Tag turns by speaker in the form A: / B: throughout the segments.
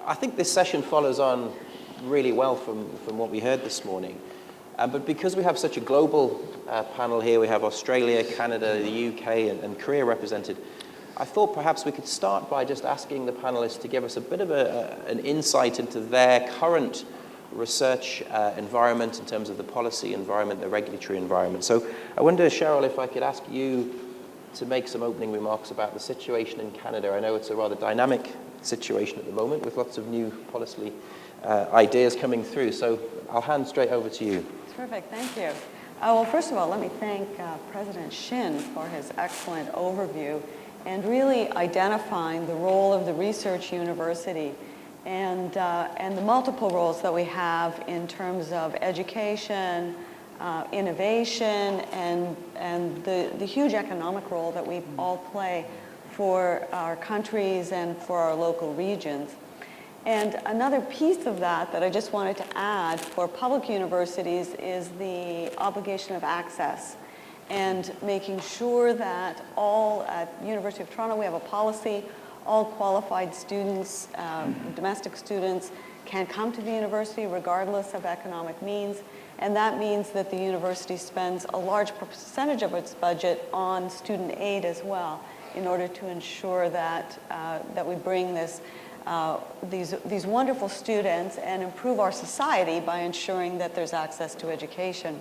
A: I think this session follows on really well from what we heard this morning. But because we have such a global panel here, we have Australia, Canada, the UK, and Korea represented, I thought perhaps we could start by just asking the panelists to give us a bit of an insight into their current research environment in terms of the policy environment, the regulatory environment. So I wonder, Cheryl, if I could ask you to make some opening remarks about the situation in Canada. I know it's a rather dynamic situation at the moment with lots of new policy ideas coming through. So I'll hand straight over to you.
B: Terrific, thank you. Well, first of all, let me thank President Shin for his excellent overview and really identifying the role of the research university and the multiple roles that we have in terms of education, innovation, and the huge economic role that we all play for our countries and for our local regions. And another piece of that I just wanted to add for public universities is the obligation of access and making sure that all at University of Toronto, we have a policy, all qualified students, domestic students can come to the university regardless of economic means. And that means that the university spends a large percentage of its budget on student aid as well in order to ensure that, that we bring these wonderful students and improve our society by ensuring that there's access to education.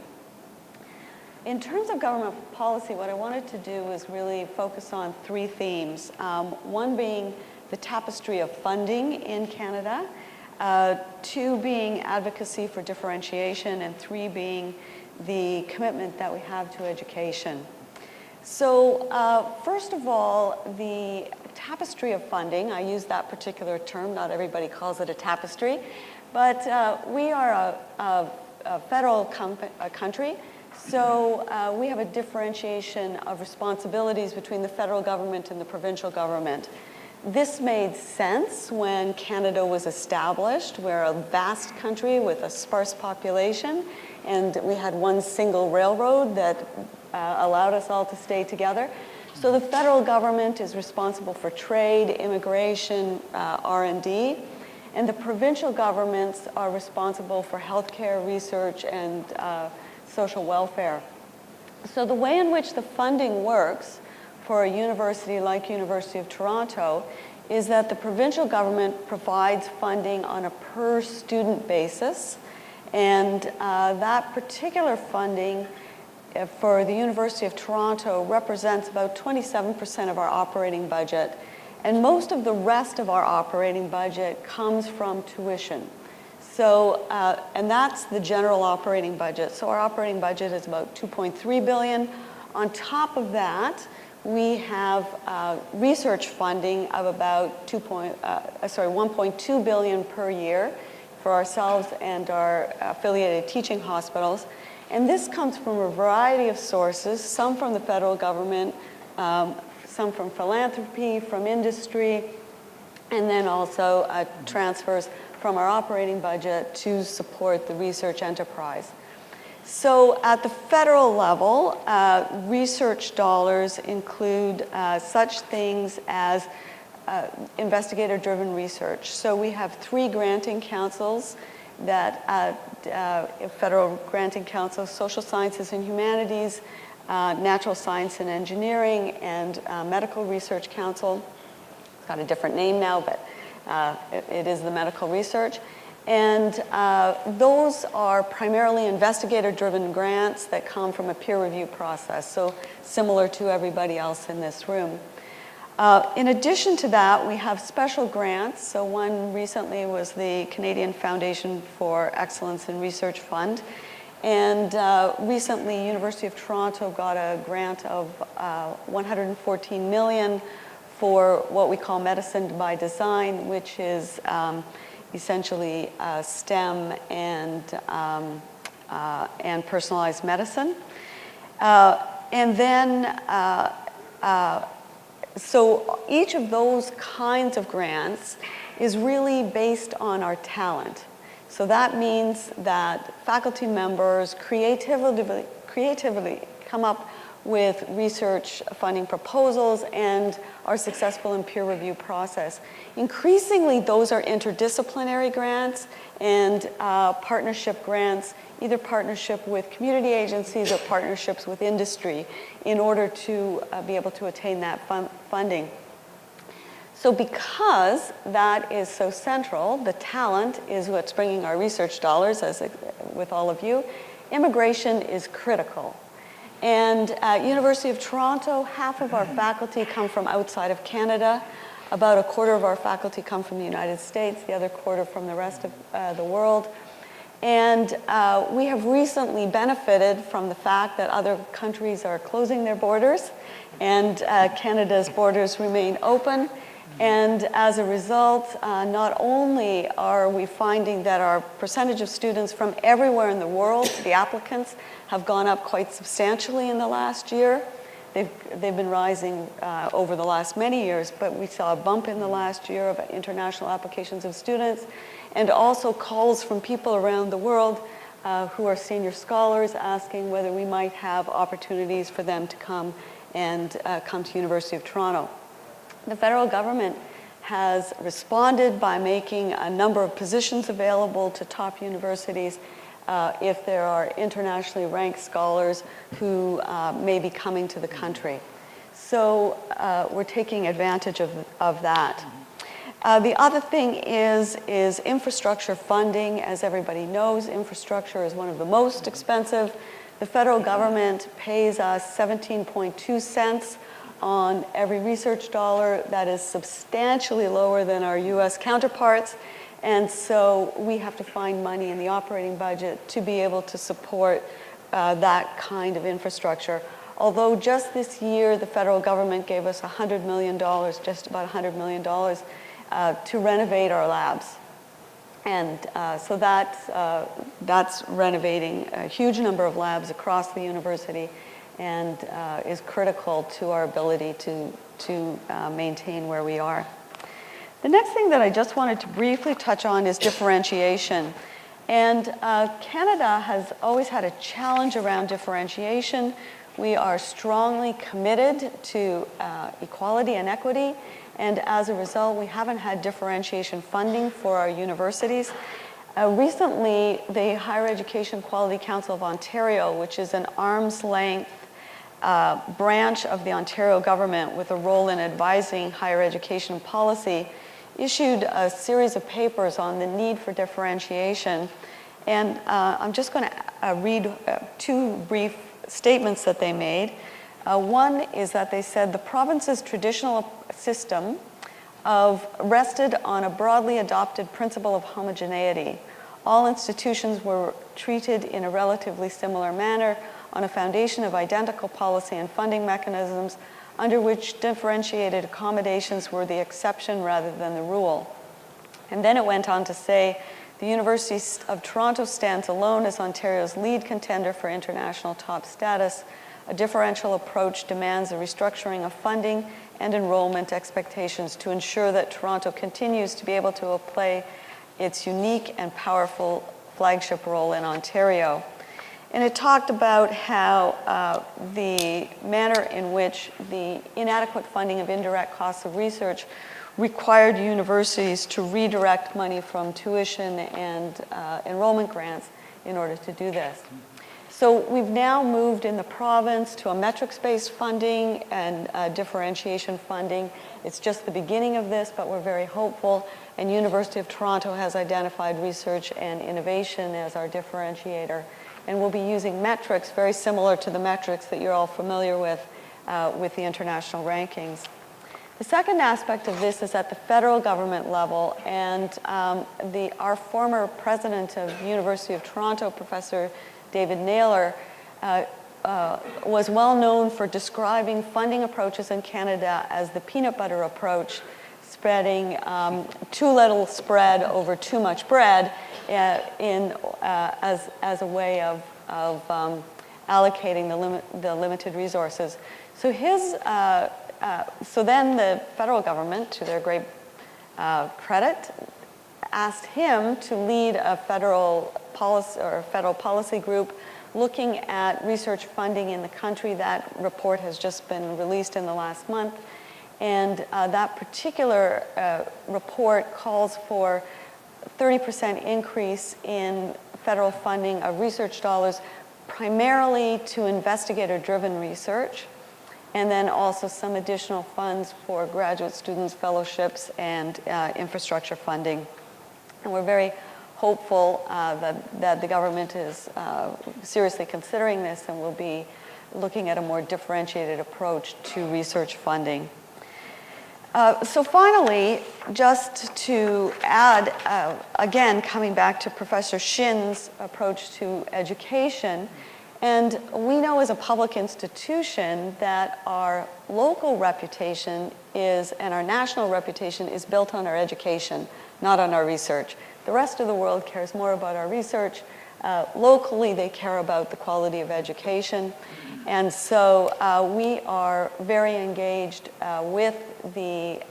B: In terms of government policy, what I wanted to do is really focus on three themes. One being the tapestry of funding in Canada, two being advocacy for differentiation, and three being the commitment that we have to education. So first of all, the tapestry of funding, I use that particular term, not everybody calls it a tapestry, but we are a federal country, so we have a differentiation of responsibilities between the federal government and the provincial government. This made sense when Canada was established. We're a vast country with a sparse population, and we had one single railroad that allowed us all to stay together. So the federal government is responsible for trade, immigration, R&D, and the provincial governments are responsible for healthcare, research, and social welfare. So the way in which the funding works for a university like University of Toronto is that the provincial government provides funding on a per student basis, and that particular funding for the University of Toronto represents about 27% of our operating budget, and most of the rest of our operating budget comes from tuition. So, and that's the general operating budget. So our operating budget is about $2.3 billion. On top of that, we have research funding of about $1.2 billion per year for ourselves and our affiliated teaching hospitals. And this comes from a variety of sources, some from the federal government, some from philanthropy, from industry, and then also transfers from our operating budget to support the research enterprise. So at the federal level, research dollars include such things as investigator-driven research. So we have 3 granting councils that Federal Granting Council, Social Sciences and Humanities, Natural Science and Engineering, and Medical Research Council. It's got a different name now, but it is the medical research. And those are primarily investigator-driven grants that come from a peer review process, so similar to everybody else in this room. In addition to that, we have special grants. So one recently was the Canadian Foundation for Excellence in Research Fund. And recently, University of Toronto got a grant of $114 million for what we call Medicine by Design, which is essentially STEM and personalized medicine. And then, so each of those kinds of grants is really based on our talent. So that means that faculty members creatively come up with research funding proposals and are successful in peer review process. Increasingly, those are interdisciplinary grants and partnership grants, either partnership with community agencies or partnerships with industry in order to be able to attain that funding. So because that is so central, the talent is what's bringing our research dollars, as with all of you, immigration is critical. And at University of Toronto, half of our faculty come from outside of Canada. About a quarter of our faculty come from the United States, the other quarter from the rest of the world. And we have recently benefited from the fact that other countries are closing their borders and Canada's borders remain open. And as a result, not only are we finding that our percentage of students from everywhere in the world, the applicants, have gone up quite substantially in the last year. They've been rising over the last many years, but we saw a bump in the last year of international applications of students, and also calls from people around the world who are senior scholars asking whether we might have opportunities for them to come and come to University of Toronto. The federal government has responded by making a number of positions available to top universities if there are internationally ranked scholars who may be coming to the country. So we're taking advantage of that. The other thing is infrastructure funding. As everybody knows, infrastructure is one of the most expensive. The federal government pays us 17.2 cents on every research dollar. That is substantially lower than our US counterparts. And so we have to find money in the operating budget to be able to support that kind of infrastructure. Although just this year, the federal government gave us $100 million, just about $100 million, to renovate our labs. And so that's renovating a huge number of labs across the university and is critical to our ability to maintain where we are. The next thing that I just wanted to briefly touch on is differentiation. And Canada has always had a challenge around differentiation. We are strongly committed to equality and equity, and as a result, we haven't had differentiation funding for our universities. Recently, the Higher Education Quality Council of Ontario, which is an arm's length branch of the Ontario government with a role in advising higher education policy, issued a series of papers on the need for differentiation. And I'm just going to read two brief statements that they made. One is that they said the province's traditional system rested on a broadly adopted principle of homogeneity. All institutions were treated in a relatively similar manner on a foundation of identical policy and funding mechanisms under which differentiated accommodations were the exception rather than the rule. And then it went on to say, the University of Toronto stands alone as Ontario's lead contender for international top status. A differential approach demands a restructuring of funding and enrollment expectations to ensure that Toronto continues to be able to play its unique and powerful flagship role in Ontario. And it talked about how the manner in which the inadequate funding of indirect costs of research required universities to redirect money from tuition and enrollment grants in order to do this. So we've now moved in the province to a metrics-based funding and differentiation funding. It's just the beginning of this, but we're very hopeful. And University of Toronto has identified research and innovation as our differentiator. And we'll be using metrics very similar to the metrics that you're all familiar with the international rankings. The second aspect of this is at the federal government level, and our former president of University of Toronto, Professor David Naylor, was well known for describing funding approaches in Canada as the peanut butter approach, spreading too little spread over too much bread as a way of allocating the limited resources. So so then the federal government, to their great credit, asked him to lead a federal policy group looking at research funding in the country. That report has just been released in the last month. And that particular report calls for 30% increase in federal funding of research dollars, primarily to investigator-driven research, and then also some additional funds for graduate students, fellowships, and infrastructure funding. And we're very hopeful that the government is seriously considering this and will be looking at a more differentiated approach to research funding. So finally, just to add, again, coming back to Professor Shin's approach to education, and we know as a public institution that our local reputation is, and our national reputation is built on our education, not on our research. The rest of the world cares more about our research. Locally, they care about the quality of education. And so we are very engaged with the,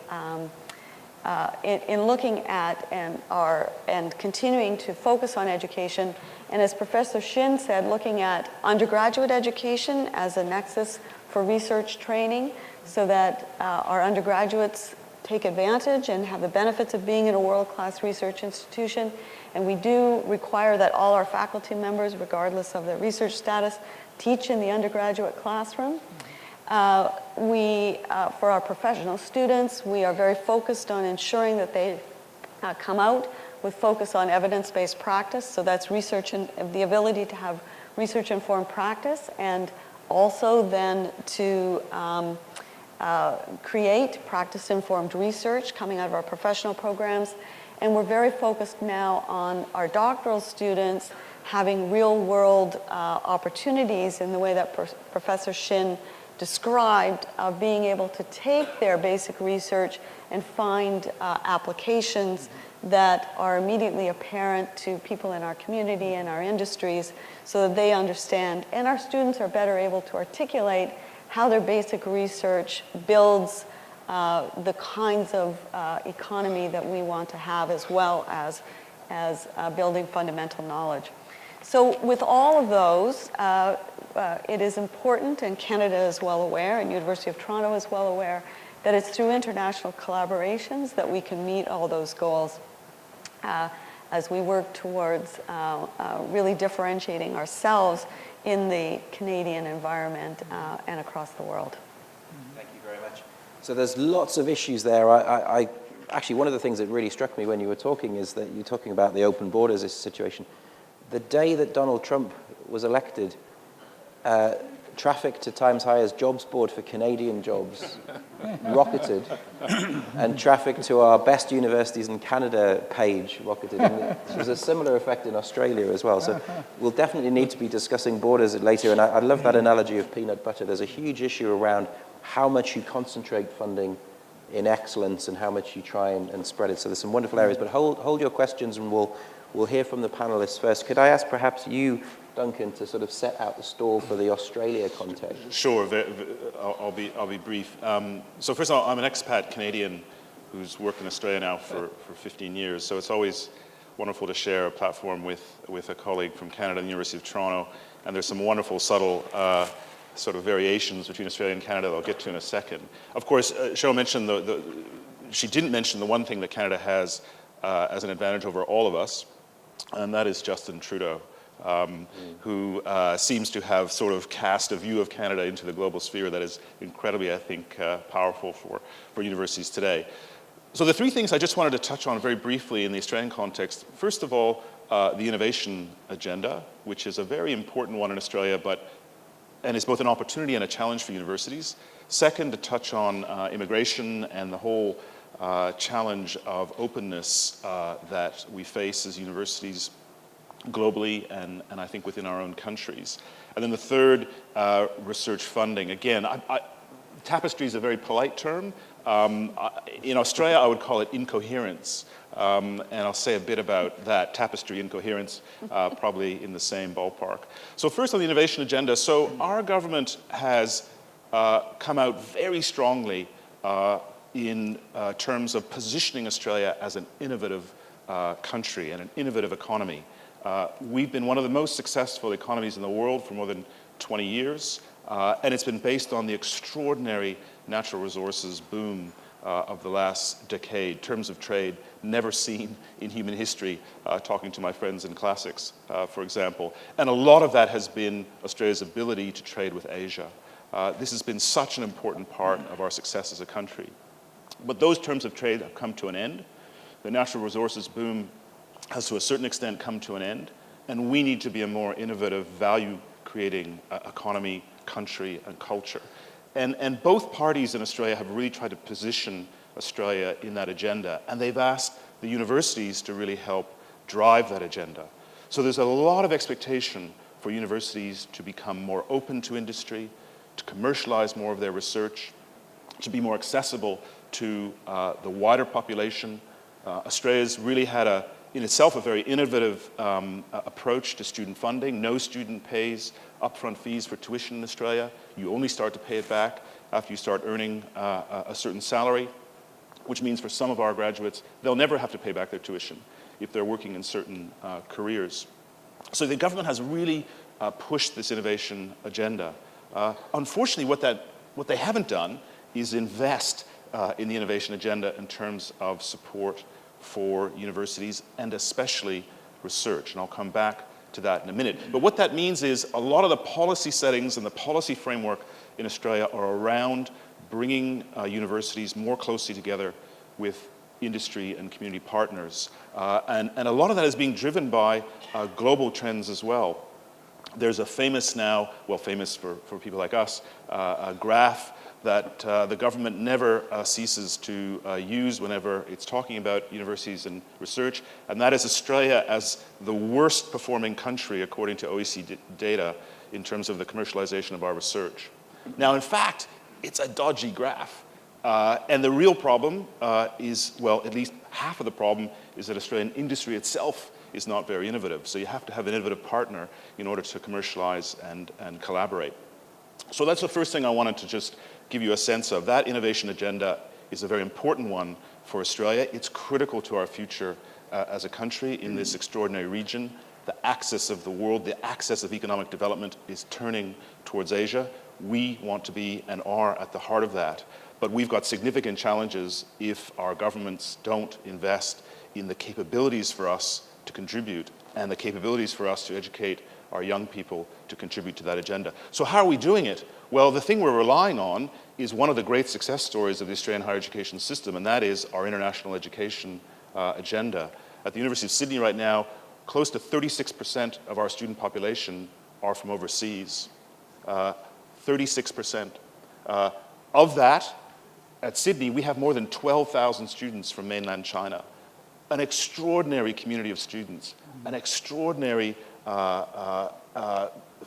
B: in looking at and continuing to focus on education. And as Professor Shin said, looking at undergraduate education as a nexus for research training so that our undergraduates take advantage and have the benefits of being in a world-class research institution. And we do require that all our faculty members, regardless of their research status, teach in the undergraduate classroom. For our professional students, we are very focused on ensuring that they come out with focus on evidence-based practice. So that's research and the ability to have research-informed practice, and also then to create practice-informed research coming out of our professional programs. And we're very focused now on our doctoral students having real-world opportunities in the way that Professor Shin described, of being able to take their basic research and find applications that are immediately apparent to people in our community and our industries so that they understand, and our students are better able to articulate how their basic research builds the kinds of economy that we want to have, as well as building fundamental knowledge. So with all of those, it is important, and Canada is well aware, and University of Toronto is well aware, that it's through international collaborations that we can meet all those goals as we work towards really differentiating ourselves in the Canadian environment and across the world.
A: Thank you very much. So there's lots of issues there. Actually, one of the things that really struck me when you were talking is that you're talking about the open borders situation. The day that Donald Trump was elected, traffic to Times Higher's jobs board for Canadian jobs rocketed, and traffic to our best universities in Canada page rocketed. And there's a similar effect in Australia as well. So we'll definitely need to be discussing borders later. And I love that analogy of peanut butter. There's a huge issue around how much you concentrate funding in excellence and how much you try and spread it. So there's some wonderful areas. But hold your questions, and we'll hear from the panelists first. Could I ask perhaps you, Duncan, to sort of set out the stall for the Australia context?
C: Sure, I'll be brief. So first of all, I'm an expat Canadian who's worked in Australia now for 15 years, so it's always wonderful to share a platform with a colleague from Canada and the University of Toronto, and there's some wonderful subtle sort of variations between Australia and Canada that I'll get to in a second. Of course, Cheryl mentioned she didn't mention the one thing that Canada has as an advantage over all of us, and that is Justin Trudeau. Who seems to have sort of cast a view of Canada into the global sphere that is incredibly, I think, powerful for universities today. So the three things I just wanted to touch on very briefly in the Australian context. First of all, the innovation agenda, which is a very important one in Australia, and is both an opportunity and a challenge for universities. Second, to touch on immigration and the whole challenge of openness that we face as universities globally and I think within our own countries. And then the third, research funding. Again, tapestry is a very polite term. In Australia, I would call it incoherence. And I'll say a bit about that, tapestry, incoherence, probably in the same ballpark. So first on the innovation agenda. So our government has come out very strongly in terms of positioning Australia as an innovative country and an innovative economy. We've been one of the most successful economies in the world for more than 20 years, and it's been based on the extraordinary natural resources boom of the last decade, terms of trade never seen in human history, talking to my friends in classics, for example. And a lot of that has been Australia's ability to trade with Asia. This has been such an important part of our success as a country. But those terms of trade have come to an end. The natural resources boom has to a certain extent come to an end, and we need to be a more innovative, value-creating economy, country, and culture. And both parties in Australia have really tried to position Australia in that agenda, and they've asked the universities to really help drive that agenda. So there's a lot of expectation for universities to become more open to industry, to commercialize more of their research, to be more accessible to the wider population. Australia's really had in itself a very innovative approach to student funding. No student pays upfront fees for tuition in Australia. You only start to pay it back after you start earning a certain salary, which means for some of our graduates, they'll never have to pay back their tuition if they're working in certain careers. So the government has really pushed this innovation agenda. Unfortunately, what they haven't done is invest in the innovation agenda in terms of support for universities and especially research. And I'll come back to that in a minute. But what that means is a lot of the policy settings and the policy framework in Australia are around bringing universities more closely together with industry and community partners. And a lot of that is being driven by global trends as well. There's a famous now, well, famous for people like us, a graph that the government never ceases to use whenever it's talking about universities and research, and that is Australia as the worst performing country according to OECD data in terms of the commercialization of our research. Now, in fact, it's a dodgy graph. And the real problem is, well, at least half of the problem is that Australian industry itself is not very innovative. So you have to have an innovative partner in order to commercialize and collaborate. So that's the first thing I wanted to just give you a sense of. That innovation agenda is a very important one for Australia. It's critical to our future as a country in this extraordinary region. The axis of the world, the axis of economic development is turning towards Asia. We want to be and are at the heart of that. But we've got significant challenges if our governments don't invest in the capabilities for us to contribute and the capabilities for us to educate our young people to contribute to that agenda. So how are we doing it? Well, the thing we're relying on is one of the great success stories of the Australian higher education system, and that is our international education agenda. At the University of Sydney right now, close to 36% of our student population are from overseas. 36%. Of that, at Sydney, we have more than 12,000 students from mainland China. An extraordinary community of students, an extraordinary,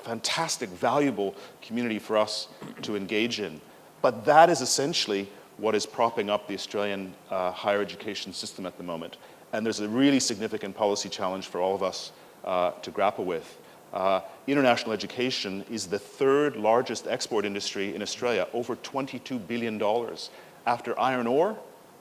C: fantastic, valuable community for us to engage in. But that is essentially what is propping up the Australian higher education system at the moment. And there's a really significant policy challenge for all of us to grapple with. International education is the third largest export industry in Australia, over $22 billion. After iron ore,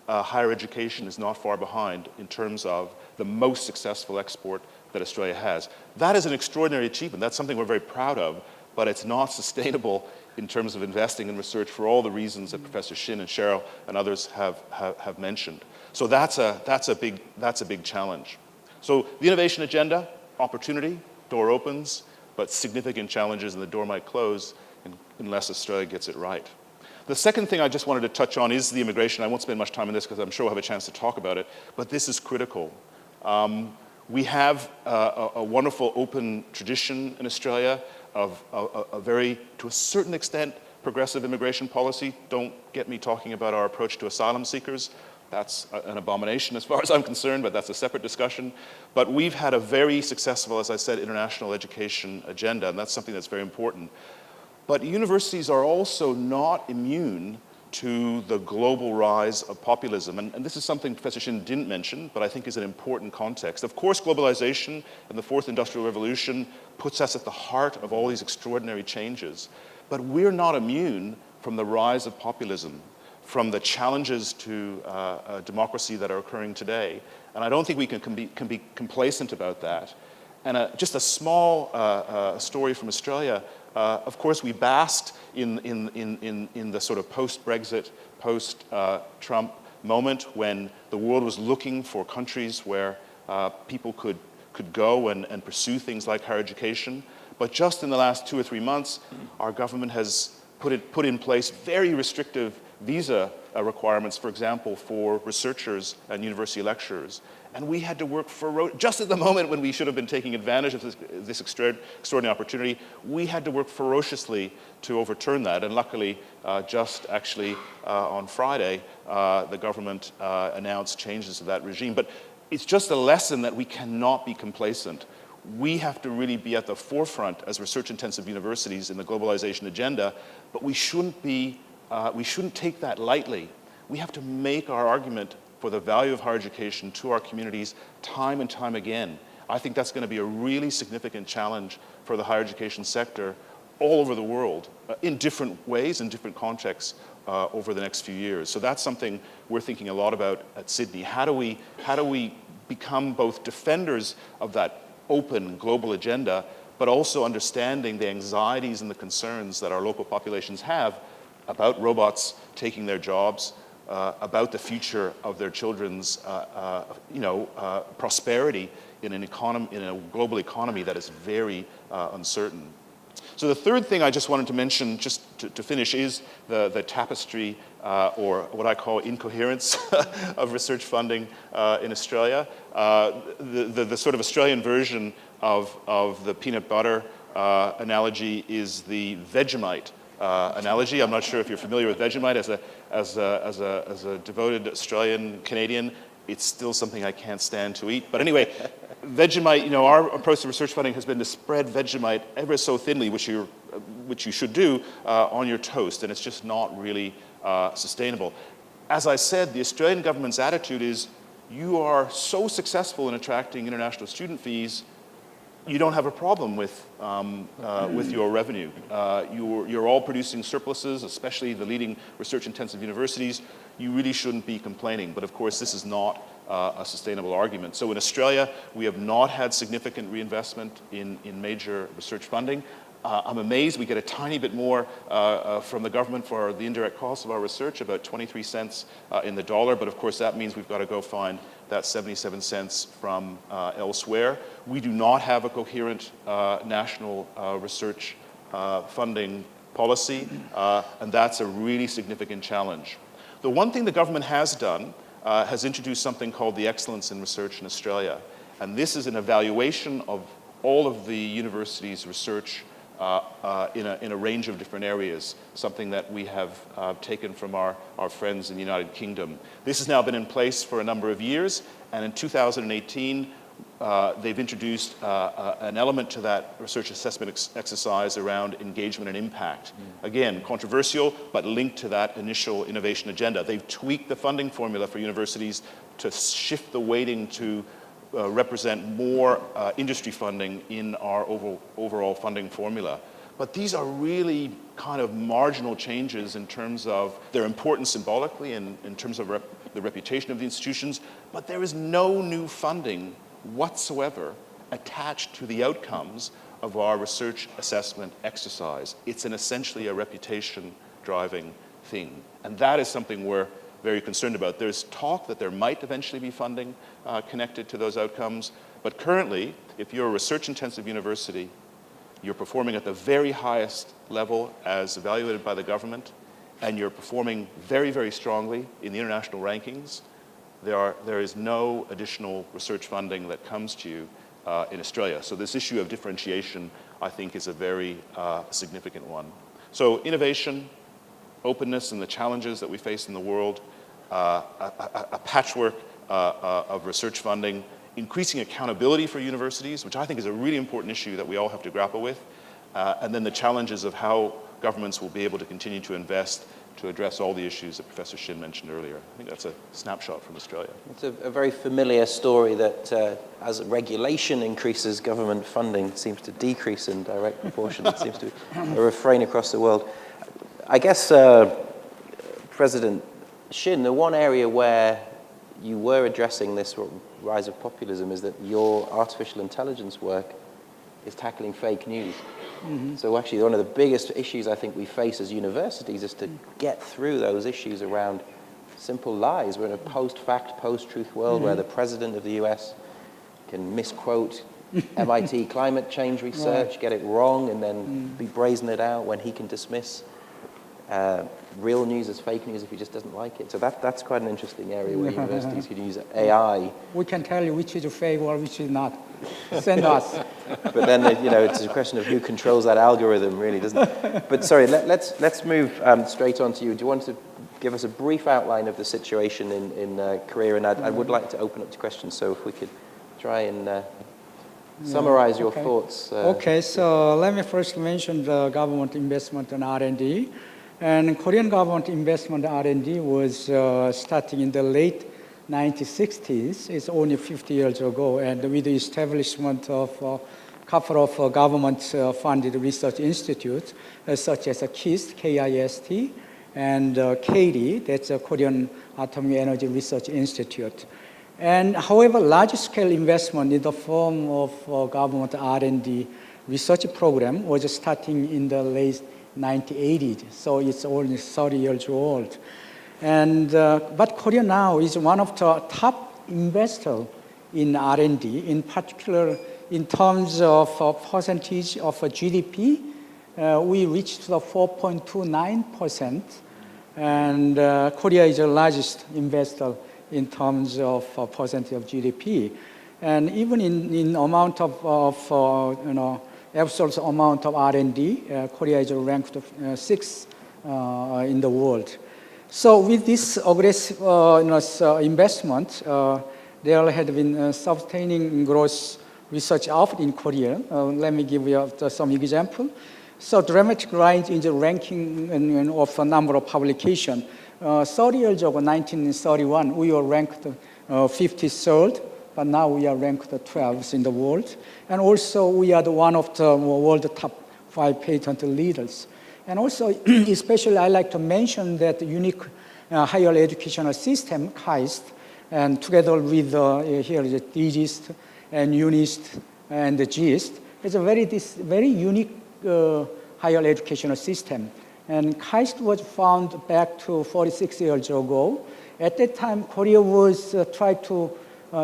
C: higher education is not far behind in terms of the most successful export that Australia has. That is an extraordinary achievement. That's something we're very proud of, but it's not sustainable in terms of investing in research for all the reasons that Professor Shin and Cheryl and others have mentioned. So that's a big challenge. So the innovation agenda, opportunity, door opens, but significant challenges and the door might close unless Australia gets it right. The second thing I just wanted to touch on is the immigration. I won't spend much time on this because I'm sure we'll have a chance to talk about it, but this is critical. We have a wonderful open tradition in Australia of a very, to a certain extent, progressive immigration policy. Don't get me talking about our approach to asylum seekers. That's an abomination as far as I'm concerned, but that's a separate discussion. But we've had a very successful, as I said, international education agenda, and that's something that's very important. But universities are also not immune to the global rise of populism. And this is something Professor Shin didn't mention, but I think is an important context. Of course, globalization and the fourth industrial revolution puts us at the heart of all these extraordinary changes. But we're not immune from the rise of populism, from the challenges to democracy that are occurring today. And I don't think we can be complacent about that. And just a small story from Australia. Of course, we basked in the sort of post-Brexit, post-Trump moment when the world was looking for countries where people could go and pursue things like higher education. But just in the last 2 or 3 months, our government has put in place very restrictive visa requirements, for example, for researchers and university lecturers. And we had to work just at the moment when we should have been taking advantage of this extraordinary opportunity, we had to work ferociously to overturn that. And luckily, just actually on Friday, the government announced changes to that regime. But it's just a lesson that we cannot be complacent. We have to really be at the forefront as research-intensive universities in the globalization agenda, but we shouldn't take that lightly. We have to make our argument for the value of higher education to our communities time and time again. I think that's going to be a really significant challenge for the higher education sector all over the world in different ways, in different contexts over the next few years. So that's something we're thinking a lot about at Sydney. How do we become both defenders of that open global agenda, but also understanding the anxieties and the concerns that our local populations have about robots taking their jobs, about the future of their children's, prosperity in a global economy that is very uncertain. So the third thing I just wanted to mention, just to finish, is the tapestry, or what I call incoherence of research funding in Australia. The sort of Australian version of the peanut butter analogy is the Vegemite analogy. I'm not sure if you're familiar with Vegemite. As a devoted Australian Canadian, it's still something I can't stand to eat. But anyway, Vegemite, our approach to research funding has been to spread Vegemite ever so thinly, which you should do, on your toast, and it's just not really sustainable. As I said, the Australian government's attitude is, you are so successful in attracting international student fees, you don't have a problem with your revenue. You're all producing surpluses, especially the leading research-intensive universities. You really shouldn't be complaining. But of course, this is not a sustainable argument. So in Australia, we have not had significant reinvestment in major research funding. I'm amazed we get a tiny bit more from the government for the indirect costs of our research, about 23 cents in the dollar, but of course that means we've got to go find that 77 cents from elsewhere. We do not have a coherent national research funding policy, and that's a really significant challenge. The one thing the government has done has introduced something called the Excellence in Research in Australia, and this is an evaluation of all of the university's research in a range of different areas, something that we have taken from our friends in the United Kingdom. This has now been in place for a number of years, and in 2018, they've introduced an element to that research assessment exercise around engagement and impact. Again, controversial, but linked to that initial innovation agenda. They've tweaked the funding formula for universities to shift the weighting to represent more industry funding in our overall funding formula. But these are really kind of marginal changes in terms of their importance symbolically and in terms of the reputation of the institutions, but there is no new funding whatsoever attached to the outcomes of our research assessment exercise. It's essentially a reputation-driving thing, and that is something we're very concerned about. There's talk that there might eventually be funding connected to those outcomes, but currently, if you're a research-intensive university, you're performing at the very highest level as evaluated by the government, and you're performing very, very strongly in the international rankings, there is no additional research funding that comes to you in Australia. So this issue of differentiation, I think, is a very significant one. So innovation, openness, and the challenges that we face in the world, a patchwork of research funding, increasing accountability for universities, which I think is a really important issue that we all have to grapple with, and then the challenges of how governments will be able to continue to invest to address all the issues that Professor Shin mentioned earlier. I think that's a snapshot from Australia. It's
A: a very familiar story that as regulation increases, government funding seems to decrease in direct proportion. It seems to be a refrain across the world. I guess, President Shin, the one area where you were addressing this rise of populism is that your artificial intelligence work is tackling fake news. So actually one of the biggest issues I think we face as universities is to get through those issues around simple lies. We're in a post-fact, post-truth world where the president of the US can misquote MIT climate change research, get it wrong, and then be brazen it out when he can dismiss real news as fake news if he just doesn't like it. So that's quite an interesting area where universities could use AI.
D: We can tell you which is fake or which is not. Send us.
A: But then, it's a question of who controls that algorithm, really, doesn't it? But sorry, let's move straight on to you. Do you want to give us a brief outline of the situation in Korea? And I would like to open up to questions, so if we could try and summarize your thoughts.
D: Okay, so let me first mention the government investment in R&D. And Korean government investment in R&D was starting in the late 1960s. It's only 50 years ago. And with the establishment of a couple of government-funded research institutes, such as KAIST, K-I-S-T, and KAIST, that's a Korean Atomic Energy Research Institute. And however, large-scale investment in the form of government R&D research program was starting in the late 1980s, so it's only 30 years old. And but Korea now is one of the top investors in R&D, in particular in terms of percentage of GDP. We reached the 4.29%, and Korea is the largest investor in terms of percentage of GDP. And even in amount of absolute amount of R&D, Korea is ranked 6th in the world. So with this aggressive investment, there had been sustaining growth research effort in Korea. Let me give you some example. So dramatic rise in the ranking of the number of publications. 30 years ago, 1931, we were ranked 53rd. But now we are ranked 12th in the world. And also we are one of the world top 5 patent leaders. And also, especially I like to mention that unique higher educational system, KAIST, and together with here is DGIST and UNIST and the GIST, it's a very unique higher educational system. And KAIST was founded back to 46 years ago. At that time, Korea was trying to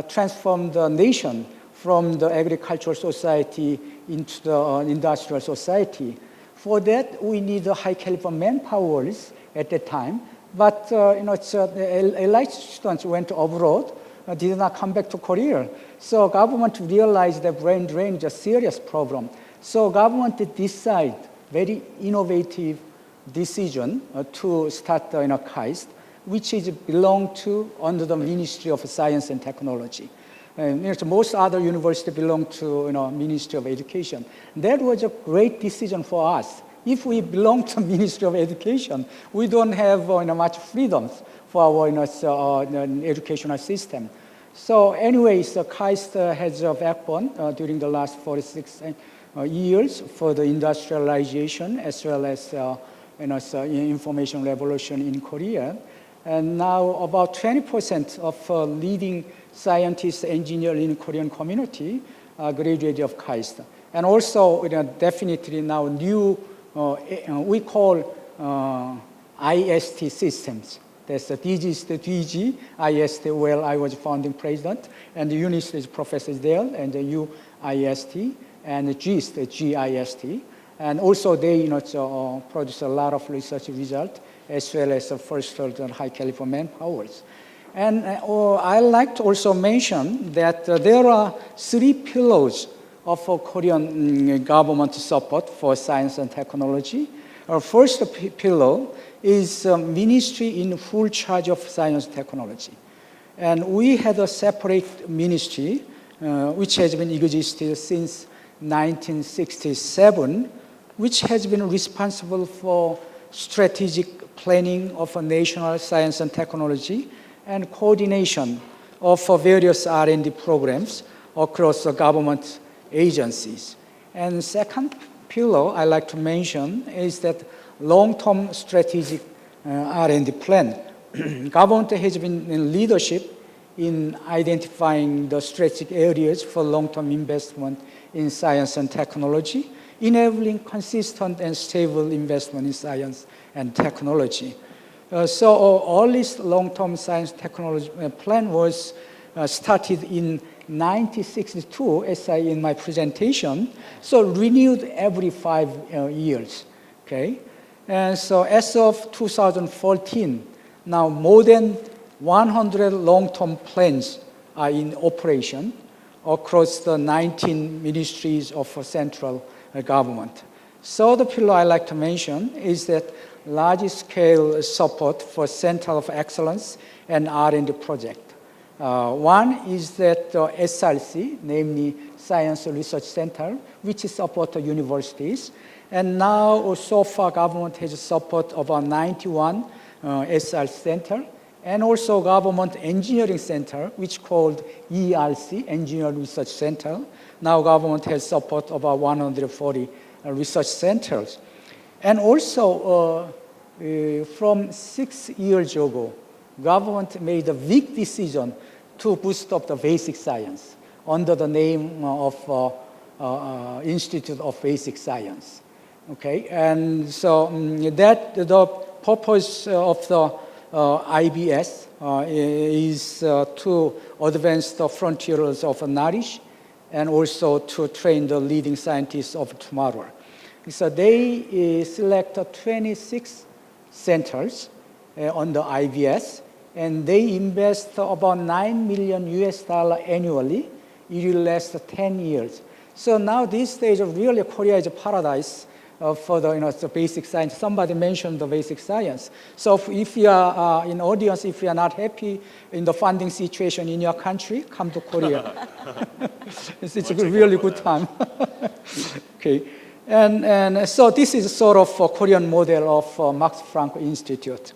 D: transform the nation from the agricultural society into the industrial society. For that, we need high caliber manpowers at that time. But elite students went abroad, did not come back to Korea. So government realized that brain drain is a serious problem. So government decided very innovative decision to start KAIST, which is belong to under the Ministry of Science and Technology. Most other universities belong to Ministry of Education. That was a great decision for us. If we belong to Ministry of Education, we don't have much freedom for our educational system. So anyways, KAIST has a backbone during the last 46 years for the industrialization as well as information revolution in Korea. And now about 20% of leading scientists, engineers in Korean community are graduated of KAIST. And also, definitely now new, we call IST systems. That's the DG, the DG, IST, where I was founding president, and the UNIST is professors there, and the UIST, and the GIST, the GIST. And also they produce a lot of research results, as well as first high caliber manpowers. And I like to also mention that there are 3 pillars of Korean government support for science and technology. Our first pillar is ministry in full charge of science and technology. And we had a separate ministry, which has been existed since 1967, which has been responsible for strategic planning of national science and technology and coordination of various R&D programs across the government agencies. And second pillar I like to mention is that long-term strategic R&D plan. Government has been in leadership in identifying the strategic areas for long-term investment in science and technology, enabling consistent and stable investment in science and technology. So all this long-term science technology plan was started in 1962, as I in my presentation, so renewed every 5 years, okay? And so as of 2014, now more than 100 long-term plans are in operation across the 19 ministries of central government. So the pillar I like to mention is that large-scale support for Center of Excellence and R&D project. One is that SRC, namely Science Research Center, which supports universities. And now, so far, government has support about 91 SRC center, and also government engineering center, which called ERC, Engineering Research Center. Now government has support about 140 research centers. And also, from 6 years ago, government made a big decision to boost up the basic science under the name of Institute of Basic Science. Okay, and so that the purpose of the IBS is to advance the frontiers of knowledge and also to train the leading scientists of tomorrow. So they select 26 centers on the IBS, and they invest about $9 million annually. It will last 10 years. So now these stage, really Korea is a paradise for the basic science. Somebody mentioned the basic science. So if you are in audience, if you are not happy in the funding situation in your country, come to Korea. it's a really good time. Okay, and so this is sort of a Korean model of Max Planck Institute.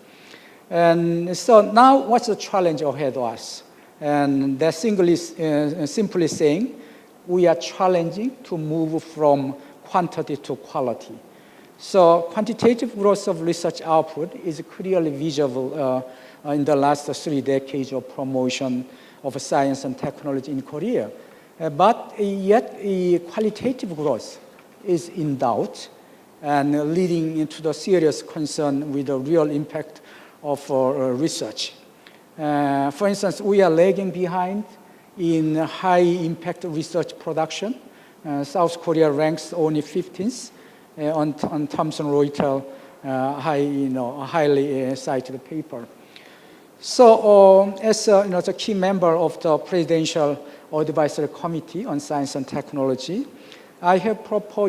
D: And so now what's the challenge ahead of us? And that's simply saying, we are challenging to move from quantity to quality. So quantitative growth of research output is clearly visible in the last 3 decades of promotion of science and technology in Korea. But yet qualitative growth is in doubt and leading into the serious concern with the real impact of research. For instance, we are lagging behind in high impact research production. South Korea ranks only 15th on Thomson Reuters highly cited paper. So as a key member of the Presidential Advisory Committee on Science and Technology, I have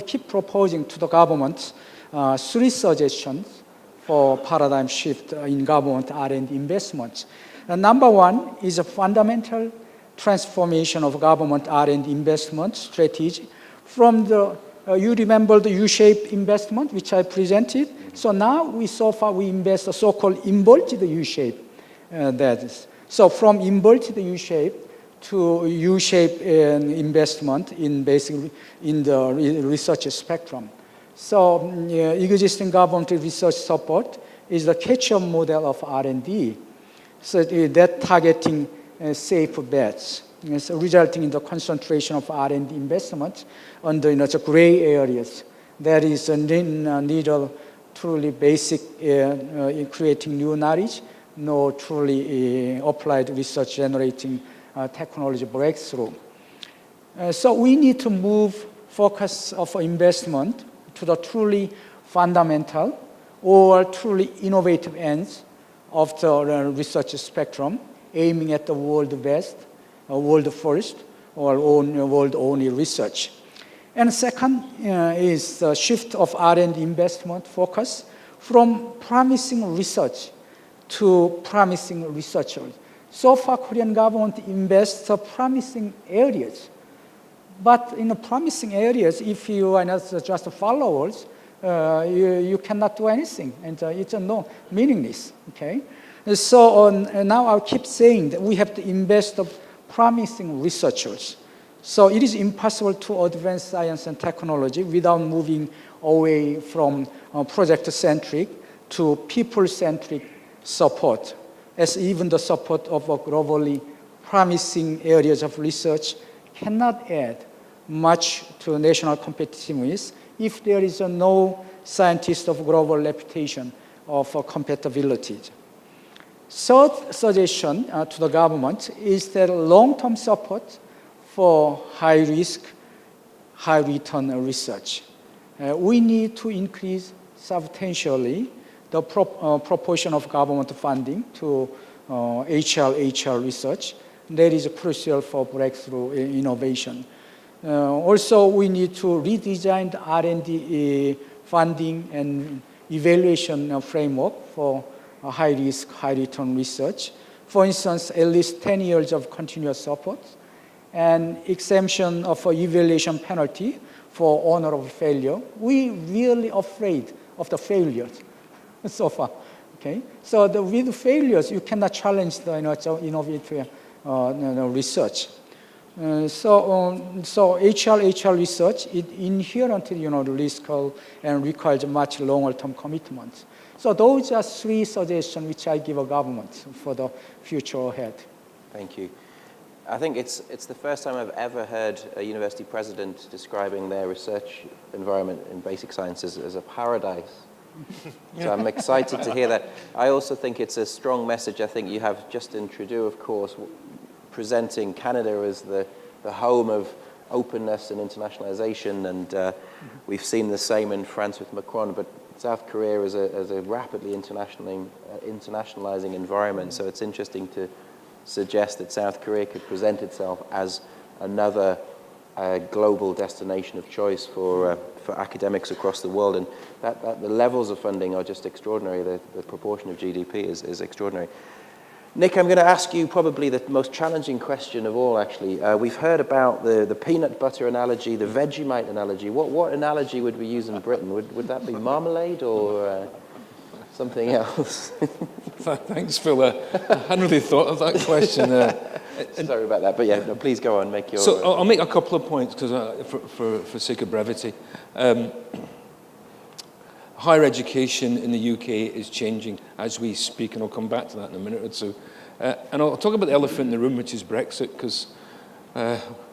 D: keep proposing to the government 3 suggestions for paradigm shift in government R&D investments. Number 1 is a fundamental transformation of government R&D investment strategy from the, you remember the U-shaped investment, which I presented. So now so far we invest a so-called inverted U-shape. That is. So from inverted U-shape to U-shaped investment in basically in the research spectrum. So existing government research support is the catch-up model of R&D. So that targeting safe bets, resulting in the concentration of R&D investment on the gray areas. That is neither truly basic in creating new knowledge, nor truly applied research generating technology breakthrough. So we need to move focus of investment to the truly fundamental or truly innovative ends of the research spectrum, aiming at the world best, world first, or world only research. And second is the shift of R&D investment focus from promising research to promising researchers. So far, Korean government invests in promising areas. But in the promising areas, if you are not just followers, you cannot do anything, and it's meaningless, okay? So now I'll keep saying that we have to invest in promising researchers. So it is impossible to advance science and technology without moving away from project-centric to people-centric support, as even the support of a globally promising areas of research cannot add much to national competitiveness if there is no scientist of global reputation of compatibility. Third suggestion to the government is that long-term support for high-risk, high-return research. We need to increase substantially the proportion of government funding to HR research. That is crucial for breakthrough innovation. Also, we need to redesign the R&D funding and evaluation framework for high-risk, high-return research. For instance, at least 10 years of continuous support and exemption of evaluation penalty for honor of failure. We're really afraid of the failures so far. Okay, so with failures, you cannot challenge the innovative research. So HR research is inherently risky and requires much longer-term commitments. So those are three suggestions which I give a government for the future ahead.
A: Thank you. I think it's the first time I've ever heard a university president describing their research environment in basic sciences as a paradise. So I'm excited to hear that. I also think it's a strong message. I think you have Justin Trudeau, of course, presenting Canada as the home of openness and internationalization, and we've seen the same in France with Macron, but South Korea is a rapidly internationalizing environment, so it's interesting to suggest that South Korea could present itself as another global destination of choice for academics across the world, and that the levels of funding are just extraordinary. The proportion of GDP is extraordinary. Nick, I'm going to ask you probably the most challenging question of all, actually. We've heard about the peanut butter analogy, the Vegemite analogy. What analogy would we use in Britain? Would that be marmalade or something else?
E: Thanks, Phil. I hadn't really thought of that question.
A: Sorry about that, but yeah, no, please go on, make your...
E: So I'll make a couple of points, because for sake of brevity. Higher education in the UK is changing as we speak, and I'll come back to that in a minute or two. And I'll talk about the elephant in the room, which is Brexit, because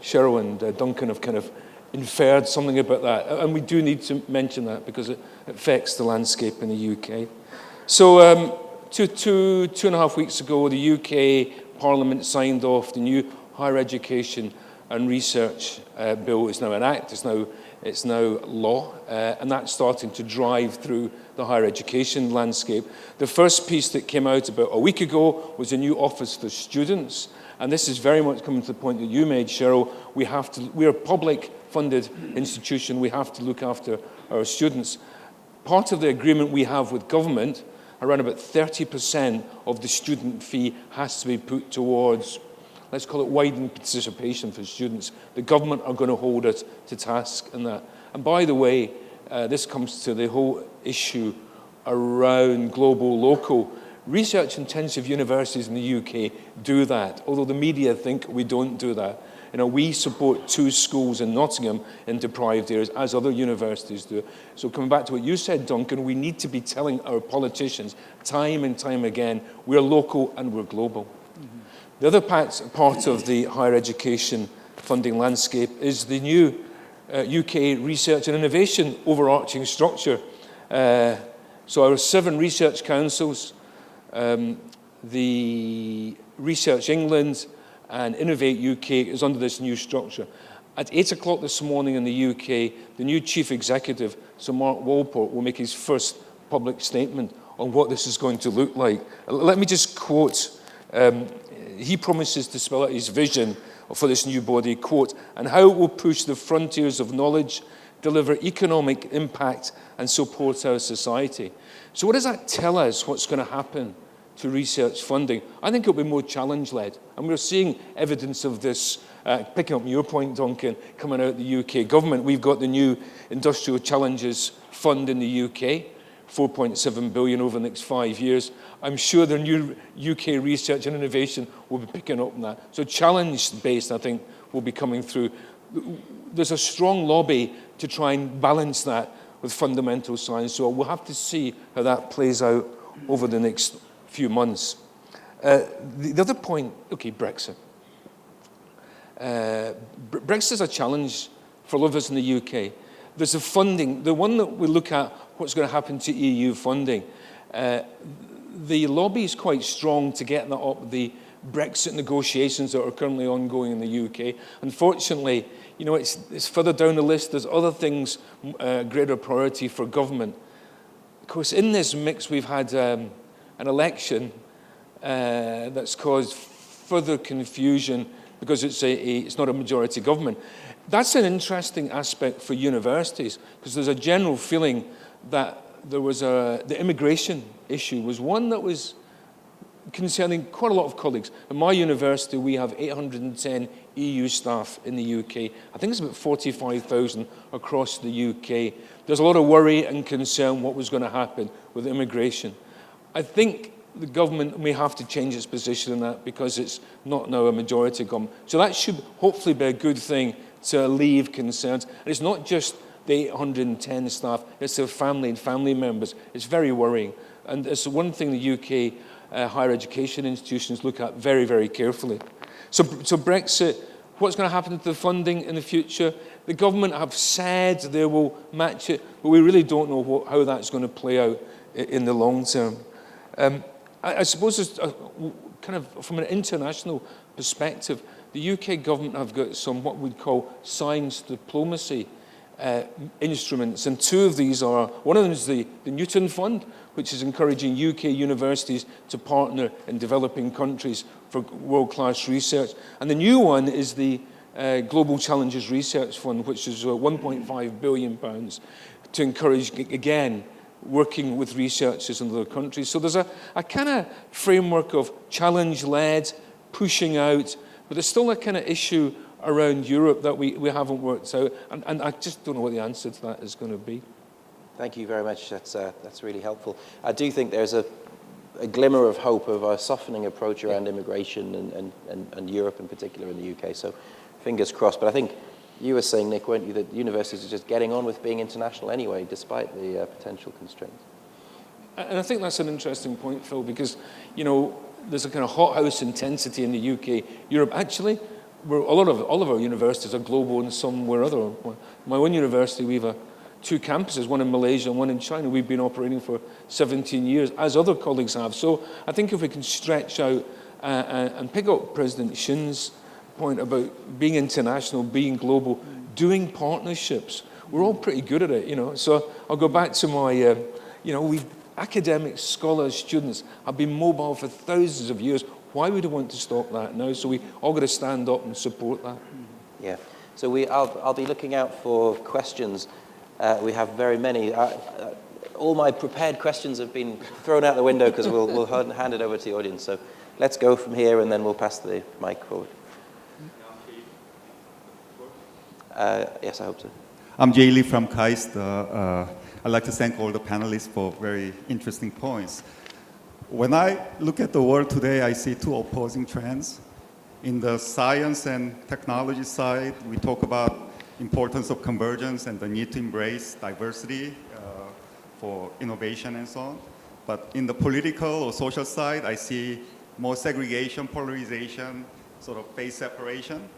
E: Cheryl and Duncan have kind of inferred something about that. And we do need to mention that, because it affects the landscape in the UK. So two and a half weeks ago, the UK Parliament signed off the new Higher Education and Research Bill. Is now an act, it's now law, and that's starting to drive through the higher education landscape. The first piece that came out about a week ago was a new office for students, and this is very much coming to the point that you made, Cheryl. We're a public-funded institution. We have to look after our students. Part of the agreement we have with government, around about 30% of the student fee has to be put towards, let's call it widened participation for students. The government are going to hold us to task in that. And by the way, this comes to the whole issue around global, local. Research-intensive universities in the UK do that, although the media think we don't do that. You know, we support 2 schools in Nottingham in deprived areas, as other universities do. So coming back to what you said, Duncan, we need to be telling our politicians time and time again, we're local and we're global. Mm-hmm. The other part of the higher education funding landscape is the new UK research and innovation overarching structure. So our 7 research councils, the Research England and Innovate UK is under this new structure. At 8 o'clock this morning in the UK, the new chief executive, Sir Mark Walport, will make his first public statement on what this is going to look like. Let me just quote. He promises to spell out his vision for this new body, quote, and how it will push the frontiers of knowledge, deliver economic impact, and support our society. So what does that tell us, what's going to happen to research funding? I think it'll be more challenge-led, and we're seeing evidence of this, picking up your point, Duncan, coming out of the UK government. We've got the new Industrial Challenges Fund in the UK, 4.7 billion over the next 5 years. I'm sure the new UK research and innovation will be picking up on that. So challenge-based, I think, will be coming through. There's a strong lobby to try and balance that with fundamental science. So we'll have to see how that plays out over the next few months. The other point, okay, Brexit. Brexit is a challenge for all of us in the UK. There's the funding, the one that we look at what's going to happen to EU funding. The lobby is quite strong to get that up the Brexit negotiations that are currently ongoing in the UK. Unfortunately, it's further down the list. There's other things, greater priority for government. Of course, in this mix, we've had an election that's caused further confusion because it's not a majority government. That's an interesting aspect for universities because there's a general feeling that the immigration issue was one that was concerning quite a lot of colleagues. At my university, we have 810 EU staff in the UK. I think it's about 45,000 across the UK. There's a lot of worry and concern what was going to happen with immigration. I think the government may have to change its position on that because it's not now a majority government. So that should hopefully be a good thing to alleviate concerns. And it's not just the 810 staff, it's their family and family members. It's very worrying. And it's one thing the UK higher education institutions look at very, very carefully. So Brexit, what's going to happen to the funding in the future? The government have said they will match it, but we really don't know how that's going to play out in the long term. I suppose it's kind of from an international perspective, the UK government have got some what we'd call science diplomacy instruments, and two of these are, one of them is the Newton Fund, which is encouraging UK universities to partner in developing countries for world-class research. And the new one is the Global Challenges Research Fund, which is £1.5 billion to encourage, again, working with researchers in other countries. So there's a kind of framework of challenge-led, pushing out, but there's still a kind of issue around Europe that we haven't worked out, and I just don't know what the answer to that is going to be.
A: Thank you very much. That's really helpful. I do think there's a glimmer of hope of a softening approach around immigration and Europe in particular in the UK. So fingers crossed. But I think you were saying, Nick, weren't you, that universities are just getting on with being international anyway, despite the potential constraints.
E: And I think that's an interesting point, Phil, because there's a kind of hothouse intensity in the UK. Europe, actually, all of our universities are global in some way or other. My own university, we have two campuses, one in Malaysia and one in China. We've been operating for 17 years, as other colleagues have. So I think if we can stretch out and pick up President Shin's point about being international, being global, doing partnerships, we're all pretty good at it, So I'll go back to my, academics, scholars, students have been mobile for thousands of years. Why would we want to stop that now? So we all got to stand up and support that. Yeah. So I'll be looking out for questions. We have very many. All my prepared questions have been thrown out the window because we'll hand it over to the audience. So let's go from here and then we'll pass the mic forward. Yes, I hope so.
F: I'm Jay Lee from KAIST. I'd like to thank all the panelists for very interesting points. When I look at the world today, I see two opposing trends. In the science and technology side, we talk about importance of convergence and the need to embrace diversity for innovation and so on. But in the political or social side, I see more segregation, polarization, sort of phase separation.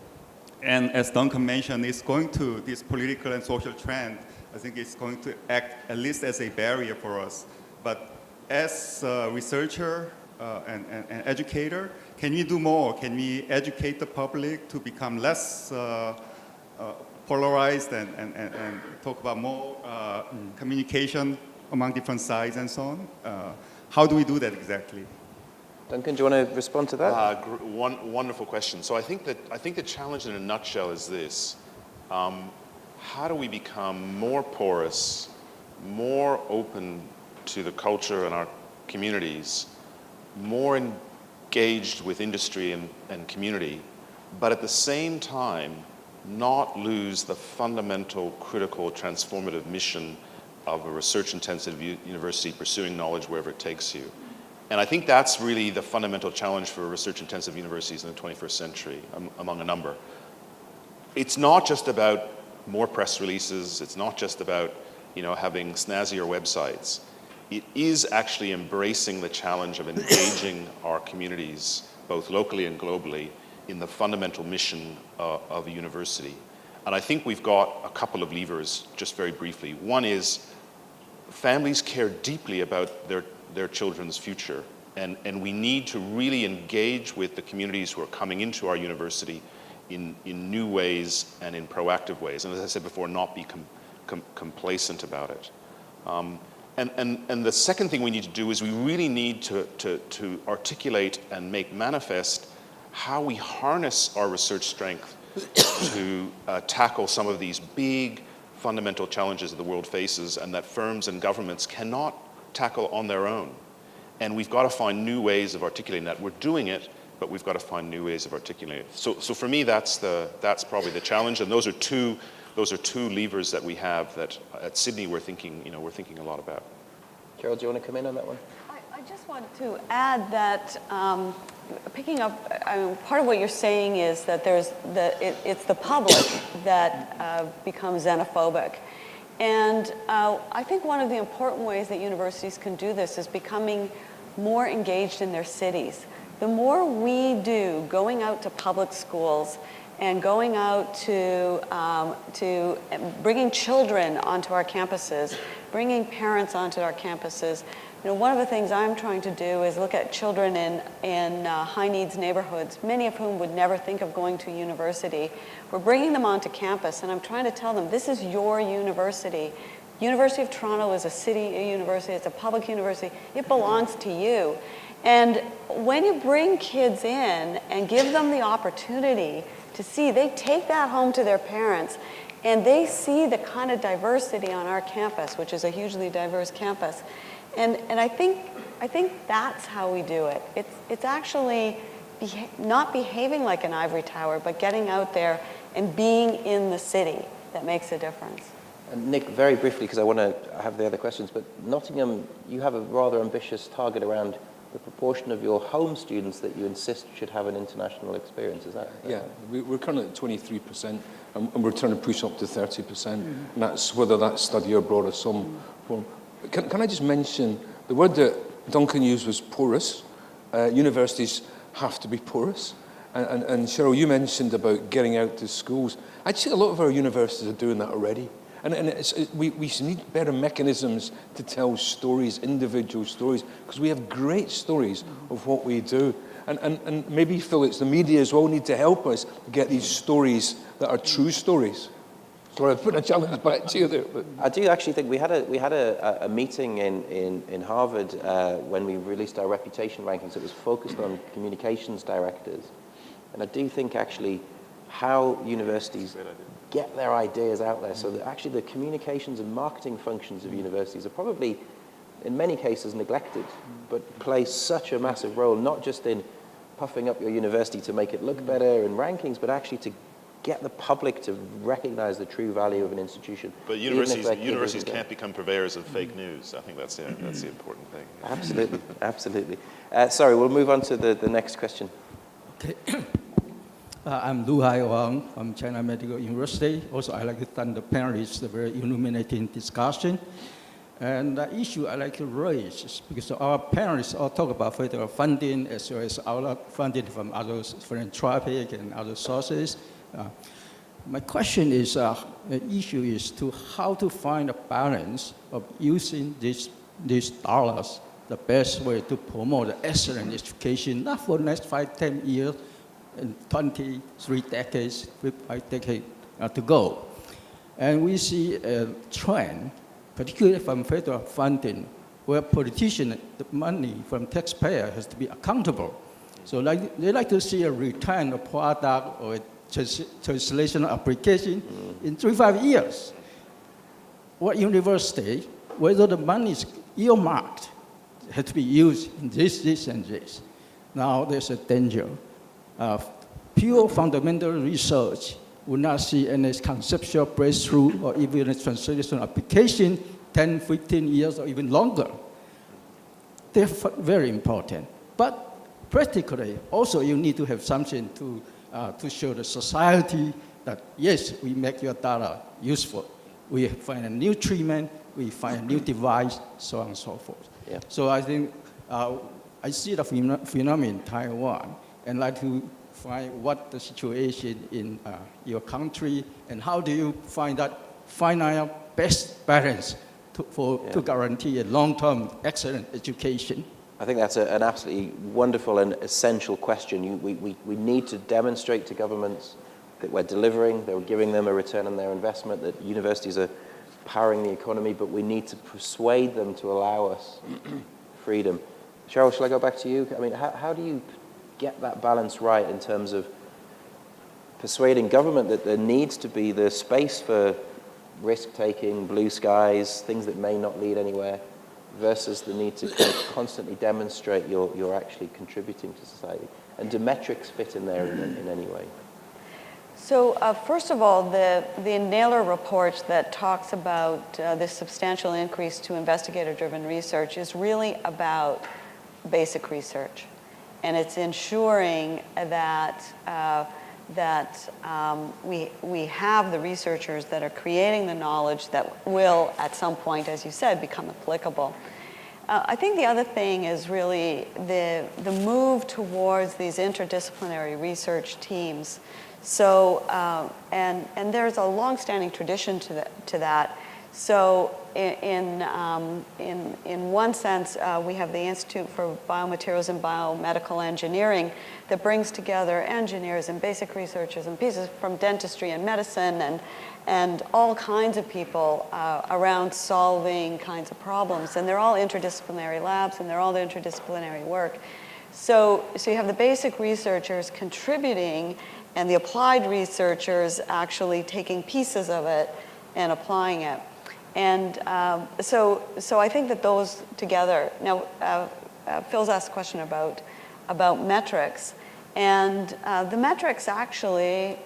F: And as Duncan mentioned, it's going to, this political and social trend, I think it's going to act at least as a barrier for us. But as a researcher and educator, can we do more? Can we educate the public to become less polarized and talk about more communication among different sides and so on? How do we do that exactly?
A: Duncan, do you want to respond to that?
C: Wonderful question. So I think the challenge in a nutshell is this. How do we become more porous, more open to the culture and our communities, more engaged with industry and community, but at the same time, not lose the fundamental, critical, transformative mission of a research-intensive university pursuing knowledge wherever it takes you. And I think that's really the fundamental challenge for research-intensive universities in the 21st century, among a number. It's not just about more press releases. It's not just about, having snazzier websites. It is actually embracing the challenge of engaging our communities, both locally and globally, in the fundamental mission of a university. And I think we've got a couple of levers, just very briefly. One is families care deeply about their children's future, and we need to really engage with the communities who are coming into our university in new ways and in proactive ways. And as I said before, not be complacent about it. And the second thing we need to do is we really need to articulate and make manifest how we harness our research strength to tackle some of these big fundamental challenges that the world faces and that firms and governments cannot tackle on their own. And we've got to find new ways of articulating that. We're doing it, but we've got to find new ways of articulating it. So for me, that's probably the challenge. And those are two levers that we have that at Sydney we're thinking a lot about.
A: Cheryl, do you want to come in on that one?
B: I just wanted to add that picking up, part of what you're saying is that it's the public that becomes xenophobic. And I think one of the important ways that universities can do this is becoming more engaged in their cities. The more we do going out to public schools and going out to bringing children onto our campuses, bringing parents onto our campuses. One of the things I'm trying to do is look at children in high needs neighborhoods, many of whom would never think of going to university. We're bringing them onto campus, and I'm trying to tell them, this is your university. University of Toronto is a city university, it's a public university, it belongs to you. And when you bring kids in and give them the opportunity to see, they take that home to their parents, and they see the kind of diversity on our campus, which is a hugely diverse campus. And I think that's how we do it. It's actually not behaving like an ivory tower, but getting out there and being in the city that makes a difference.
A: And Nick, very briefly, because I want to have the other questions, but Nottingham, you have a rather ambitious target around the proportion of your home students that you insist should have an international experience. Is that?
E: Yeah, we're currently at 23%, and we're trying to push up to 30%. And that's whether that's study abroad or some form. Can I just mention, the word that Duncan used was porous. Universities have to be porous. And Cheryl, you mentioned about getting out to schools. Actually, a lot of our universities are doing that already. And we need better mechanisms to tell stories, individual stories, because we have great stories of what we do. And maybe, Phil, it's the media as well need to help us get these stories that are true stories. Sorry, I'm putting a challenge back to you there. But
A: I do actually think we had a meeting in Harvard when we released our reputation rankings. It was focused on communications directors. And I do think actually how universities get their ideas out there, so that actually the communications and marketing functions of universities are probably, in many cases, neglected, but play such a massive role, not just in puffing up your university to make it look better in rankings, but actually to get the public to recognize the true value of an institution.
C: But universities can't become purveyors of fake news. I think that's the important thing.
A: Absolutely, absolutely. Sorry, we'll move on to the next question.
G: Okay. I'm Lu Hai Wang from China Medical University. Also, I'd like to thank the panelists for a very illuminating discussion. And the issue I'd like to raise is because our panelists all talk about federal funding as well as our funding from other philanthropic and other sources. My question is, the issue is to how to find a balance of using these dollars the best way to promote excellent education, not for the next 5, 10 years, and 23 decades, 5 decades to go. And we see a trend, particularly from federal funding, where politicians, the money from taxpayer has to be accountable. So they like to see a return of product or a translation application in 3-5 years. What university, whether the money is earmarked, has to be used in this, and this. Now there's a danger. Pure fundamental research will not see any conceptual breakthrough or even a translation application 10, 15 years or even longer. They're very important. But practically, also you need to have something to show the society that, yes, we make your data useful. We find a new treatment, we find a new device, so on and so forth. Yeah. So I think I see the phenomenon in Taiwan and like to find what the situation in your country, and how do you find a best balance to guarantee a long-term excellent education?
A: I think that's an absolutely wonderful and essential question. We need to demonstrate to governments that we're delivering, that we're giving them a return on their investment, that universities are powering the economy, but we need to persuade them to allow us freedom. Cheryl, shall I go back to you? I mean, how do you get that balance right in terms of persuading government that there needs to be the space for risk-taking, blue skies, things that may not lead anywhere, versus the need to kind of constantly demonstrate you're actually contributing to society? And do metrics fit in there in any way?
B: So first of all, the Naylor report that talks about this substantial increase to investigator-driven research is really about basic research. And it's ensuring that we have the researchers that are creating the knowledge that will, at some point, as you said, become applicable. I think the other thing is really the move towards these interdisciplinary research teams. So, and there's a long-standing tradition to that. So in one sense, we have the Institute for Biomaterials and Biomedical Engineering that brings together engineers and basic researchers and pieces from dentistry and medicine and all kinds of people around solving kinds of problems. And they're all interdisciplinary labs, and they're all interdisciplinary work. So you have the basic researchers contributing and the applied researchers actually taking pieces of it and applying it. And so I think that those together. Now, Phil's asked a question about metrics. And the metrics actually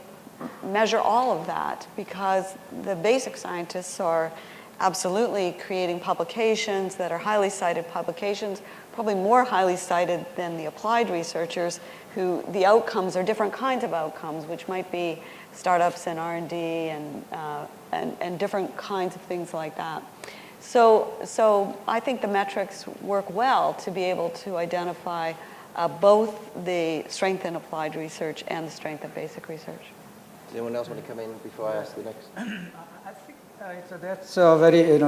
B: measure all of that, because the basic scientists are absolutely creating publications that are highly cited publications, probably more highly cited than the applied researchers, who the outcomes are different kinds of outcomes, which might be startups and R&D and different kinds of things like that. So I think the metrics work well to be able to identify both the strength in applied research and the strength of basic research.
A: Does anyone else want to come in before I ask the next?
D: I think that's very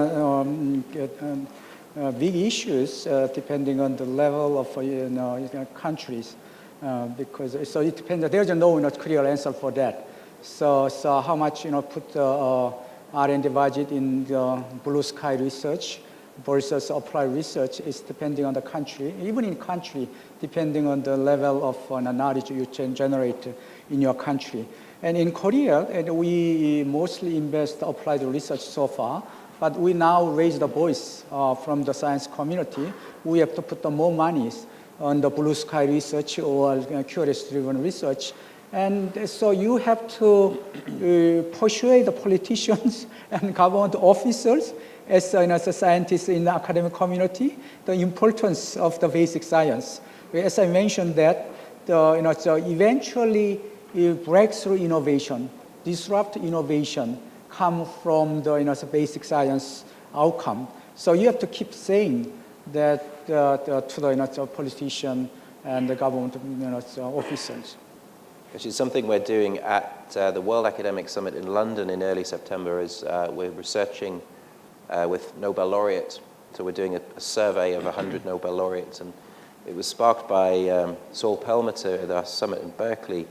D: big issues depending on the level of countries, because it depends. There's no clear answer for that. So how much put R&D budget in the blue sky research versus applied research is depending on the country. Even in country, depending on the level of knowledge you can generate in your country. And in Korea, we mostly invest applied research so far, but we now raise the voice from the science community. We have to put more money on the blue sky research or curious-driven research. And so you have to persuade the politicians and government officers as a scientist in the academic community, the importance of the basic science. As I mentioned that, so eventually breakthrough innovation, disrupt innovation come from the basic science outcome. So you have to keep saying that to the politician and the government officers.
A: Which is something we're doing at the World Academic Summit in London in early September. Is we're researching with Nobel laureates. So we're doing a survey of 100 Nobel laureates, and it was sparked by Saul Perlmutter at our summit in Berkeley,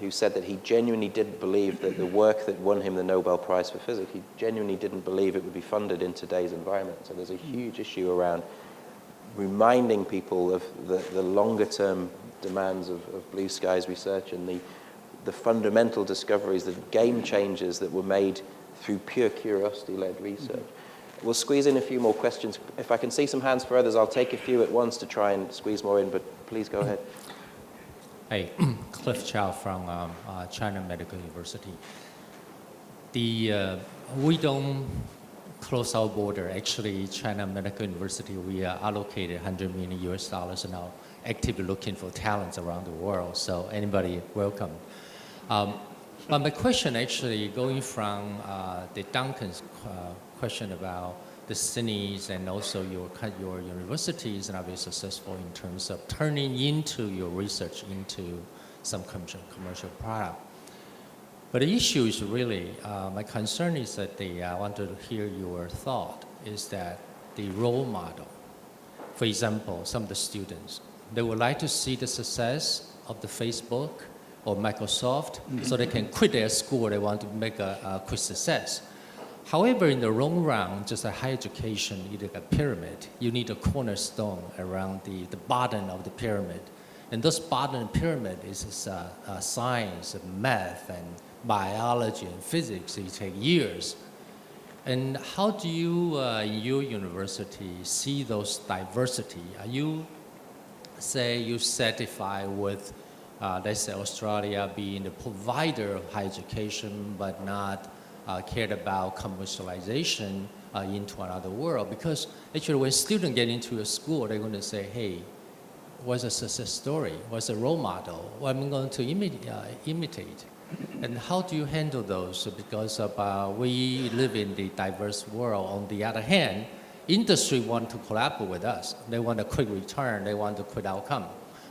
A: who said that he genuinely didn't believe that the work that won him the Nobel Prize for Physics, he genuinely didn't believe it would be funded in today's environment. So there's a huge issue around reminding people of the longer-term demands of blue skies research and the fundamental discoveries, the game changers that were made through pure curiosity-led research. We'll squeeze in a few more questions. If I can see some hands for others, I'll take a few at once to try and squeeze more in, but please go ahead.
H: Hey, Cliff Chow from China Medical University. We don't close our border. Actually, China Medical University, we are allocated $100 million US now, actively looking for talents around the world. So anybody welcome. But my question actually going from the Duncan's question about the cities and also your universities, and are very successful in terms of turning into your research into some commercial product. But the issue is really, my concern is that I want to hear your thought, is that the role model. For example, some of the students, they would like to see the success of the Facebook or Microsoft so they can quit their school, they want to make a quick success. However, in the long run, just a higher education, you need a pyramid. You need a cornerstone around the bottom of the pyramid. And this bottom pyramid is science, and math, and biology, and physics. It takes years. And how do you, in your university, see those diversity? Are you, say, you satisfied with, let's say, Australia being the provider of higher education, but not cared about commercialization into another world? Because actually when students get into a school, they're going to say, hey, what's a success story? What's a role model? What am I going to imitate? And how do you handle those? Because we live in the diverse world. On the other hand, industry want to collaborate with us. They want a quick return. They want a quick outcome.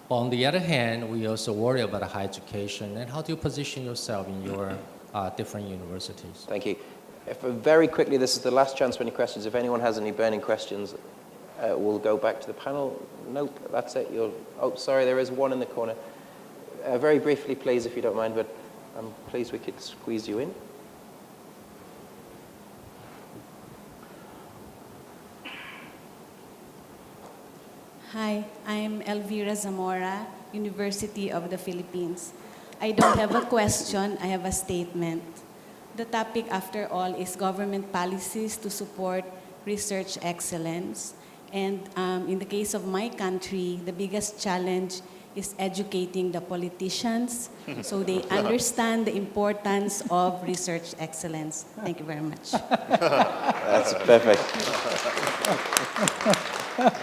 H: But on the other hand, we also worry about higher education. And how do you position yourself in your different universities?
A: Thank you. If very quickly, this is the last chance for any questions. If anyone has any burning questions, we'll go back to the panel. Nope, that's it. Oh, sorry, there is one in the corner. Very briefly, please, if you don't mind, but I'm pleased we could squeeze you in.
I: Hi, I'm Elvira Zamora, University of the Philippines. I don't have a question, I have a statement. The topic, after all, is government policies to support research excellence. And in the case of my country, the biggest challenge is educating the politicians so they understand the importance of research excellence. Thank you very much.
A: That's perfect.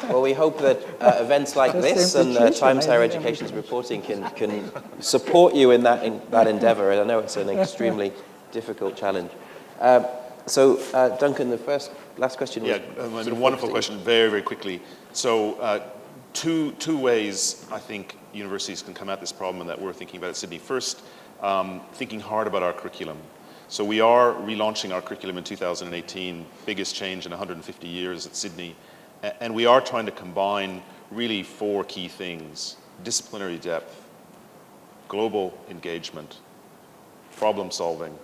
A: Well, we hope that events like this and Times Higher Education's reporting can support you in that endeavor. And I know it's an extremely difficult challenge. So, Duncan, last question.
C: Yeah, a wonderful question, very, very quickly. So, two ways I think universities can come at this problem and that we're thinking about at Sydney. First, thinking hard about our curriculum. So we are relaunching our curriculum in 2018, biggest change in 150 years at Sydney. And we are trying to combine really 4 key things: disciplinary depth, global engagement, problem solving,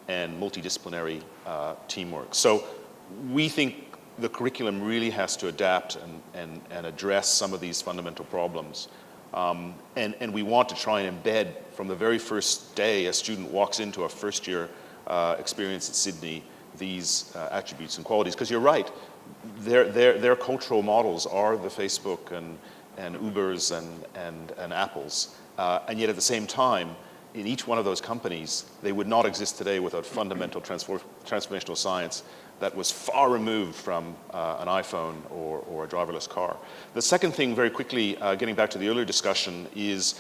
C: and multidisciplinary teamwork. So we think the curriculum really has to adapt and address some of these fundamental problems. And we want to try and embed from the very first day a student walks into a first year experience at Sydney these attributes and qualities. Because you're right, their cultural models are the Facebook and Ubers and Apples. And yet at the same time, in each one of those companies, they would not exist today without fundamental transformational science that was far removed from an iPhone or a driverless car. The second thing, very quickly, getting back to the earlier discussion, is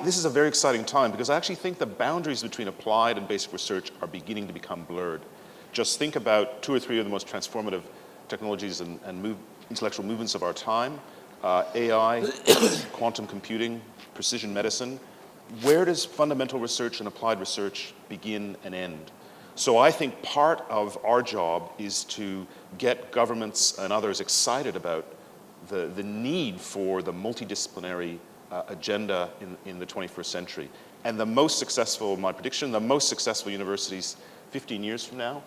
C: this is a very exciting time because I actually think the boundaries between applied and basic research are beginning to become blurred. Just think about 2 or 3 of the most transformative technologies and intellectual movements of our time: AI, quantum computing, precision medicine. Where does fundamental research and applied research begin and end? So I think part of our job is to get governments and others excited about the need for the multidisciplinary agenda in the 21st century. And the most successful, my prediction, the most successful universities 15 years from now,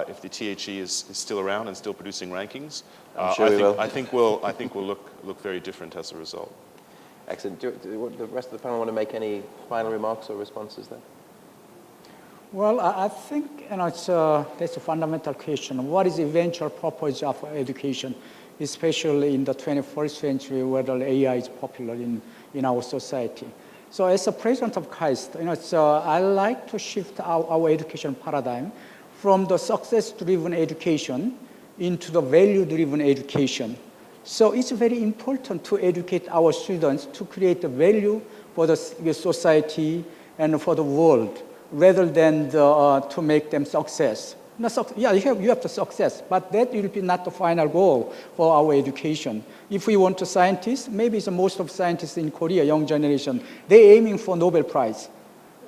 C: if the THE is still around and still producing rankings, I think we'll look very different as a result.
A: Excellent. Do the rest of the panel want to make any final remarks or responses then?
D: Well, I think that's a fundamental question. What is the eventual purpose of education, especially in the 21st century, whether AI is popular in our society? So as a president of KAIST, I like to shift our education paradigm from the success-driven education into the value-driven education. So it's very important to educate our students to create a value for the society and for the world, rather than to make them success. No, yeah, you have the success, but that will be not the final goal for our education. If we want to scientists, maybe it's most of scientists in Korea, young generation, they're aiming for Nobel Prize.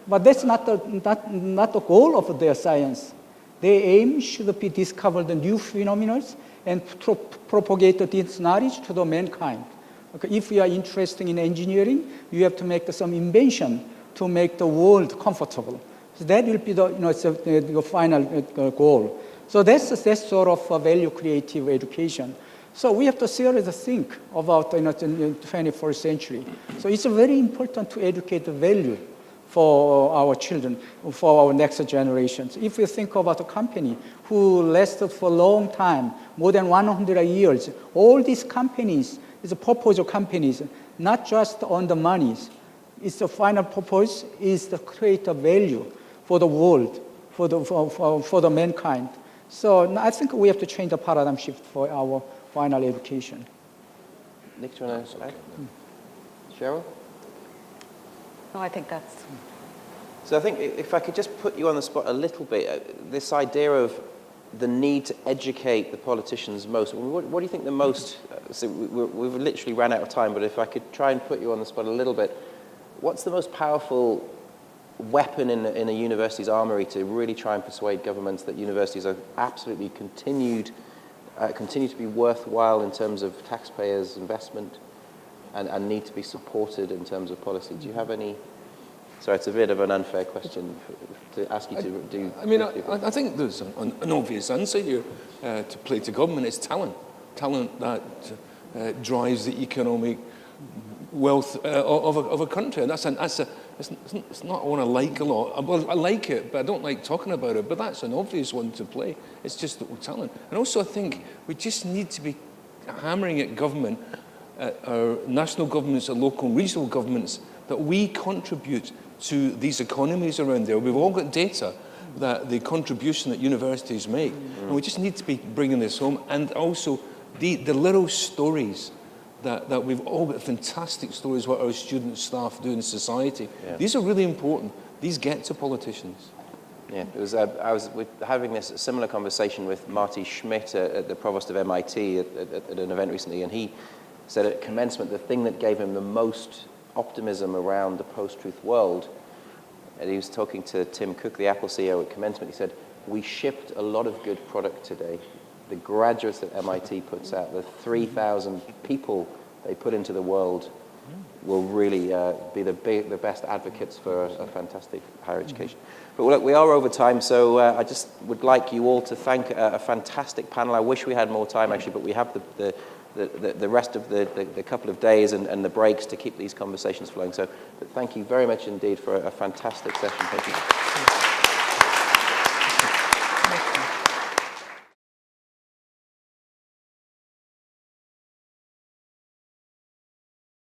D: But that's not the goal of their science. Their aim should be discover the new phenomena and propagate this knowledge to the mankind. Okay, if you are interested in engineering, you have to make some invention to make the world comfortable. So that will be the final goal. So that's sort of a value creative education. So we have to seriously think about the 21st century. So it's very important to educate the value for our children, for our next generations. If you think about a company who lasted for a long time, more than 100 years, all these companies, is a purpose of companies, not just on the monies. It's the final purpose is to create a value for the world, for the mankind. So I think we have to change the paradigm shift for our final education.
A: Nick, do you want to add? Cheryl?
B: No, I think that's...
A: So I think if I could just put you on the spot a little bit, this idea of the need to educate the politicians most. What do you think the most, so we've literally ran out of time, but if I could try and put you on the spot a little bit, what's the most powerful weapon in a university's armory to really try and persuade governments that universities are absolutely continue to be worthwhile in terms of taxpayers' investment and need to be supported in terms of policy? Do you have any? Sorry, it's a bit of an unfair question to ask you to do.
E: I mean, I think there's an obvious answer here to play to government. It's talent. Talent that drives the economic wealth of a country. And it's not one I like a lot. Well, I like it, but I don't like talking about it. But that's an obvious one to play. It's just talent. And also I think we just need to be hammering at government, our national governments, our local and regional governments, that we contribute to these economies around there. We've all got data that the contribution that universities make. And we just need to be bringing this home. And also the little stories that we've all got, fantastic stories what our students, staff do in society. Yeah. These are really important. These get to politicians.
A: Yeah, it was, I was having this similar conversation with Marty Schmidt, the provost of MIT, at an event recently, and he said at commencement the thing that gave him the most optimism around the post-truth world, and he was talking to Tim Cook, the Apple CEO, at commencement. He said, we shipped a lot of good product today. The graduates that MIT puts out, the 3,000 people they put into the world will really be the best advocates for a fantastic higher education. But look, we are over time, so I just would like you all to thank a fantastic panel. I wish we had more time, actually, but we have the rest of the couple of days and the breaks to keep these conversations flowing. So but thank you very much indeed for a fantastic session. Thank you.